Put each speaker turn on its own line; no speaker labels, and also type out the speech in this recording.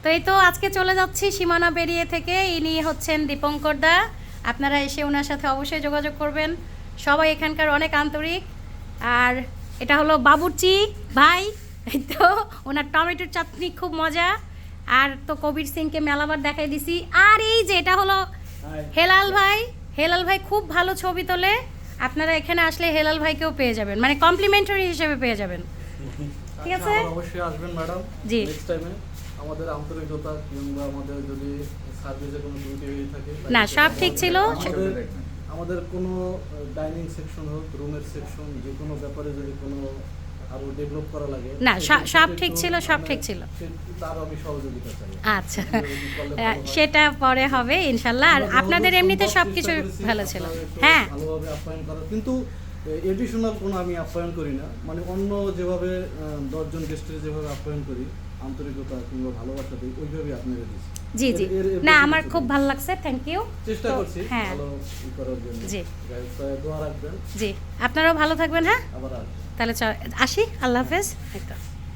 তো এই তো আজকে চলে যাচ্ছি সীমানা পেরিয়ে থেকে। ইনি হচ্ছেন দীপঙ্কর দা। আপনারা এসে ওনার সাথে অবশ্যই যোগাযোগ করবেন। সবাই এখানকার অনেক আন্তরিক। আর এটা হলো বাবুর্চি ভাই। এই তো ওনার টমেটোর চাটনি খুব মজা। আর তো কবির সিংকে মেলাবার দেখাই দিছি। আর এই যে এটা হলো হেলাল ভাই। হেলাল ভাই খুব ভালো ছবি তোলে। আপনারা এখানে আসলে হেলাল ভাইকেও পেয়ে যাবেন, মানে কমপ্লিমেন্টারি হিসেবে পেয়ে যাবেন। ঠিক আছে,
অবশ্যই আসবেন ম্যাডাম।
জি,
নেক্সট টাইমে আমাদের আন্তরিকতা কিংবা আমাদের যদি সার্ভিসে কোনো ত্রুটি হয়ে থাকে,
না সব ঠিক ছিল।
আমাদের কোনো ডাইনিং সেকশন হোক, রুমের সেকশন, যে কোনো ব্যাপারে যদি কোনো আরো ডেভেলপ করা লাগে,
না সব ঠিক ছিল, সব ঠিক ছিল।
তার আমি সহযোগিতা চাই।
আচ্ছা, সেটা পরে হবে ইনশাল্লাহ। আর আপনাদের এমনিতে সব কিছু ভালো ছিল। হ্যাঁ,
ভালোভাবে আপ্যায়ন করা, কিন্তু এডিশনাল কোনো আমি আপ্যায়ন করি না। মানে অন্য যেভাবে 10 জন গেস্টের যেভাবে আপ্যায়ন করি, আন্তরিকতা কিংবা ভালোবাসা দিই, ওইভাবেই আপনারা দিচ্ছি।
জি জি, না আমার খুব ভালো লাগছে, থ্যাংক ইউ।
চেষ্টা করছি
হ্যাঁ,
ভালো করার জন্য।
জি,
দোয়া রাখবেন।
জি, আপনারাও ভালো থাকবেন। হ্যাঁ,
আবার আসবেন।
তাহলে আসি, আল্লাহ হাফেজ। একদম।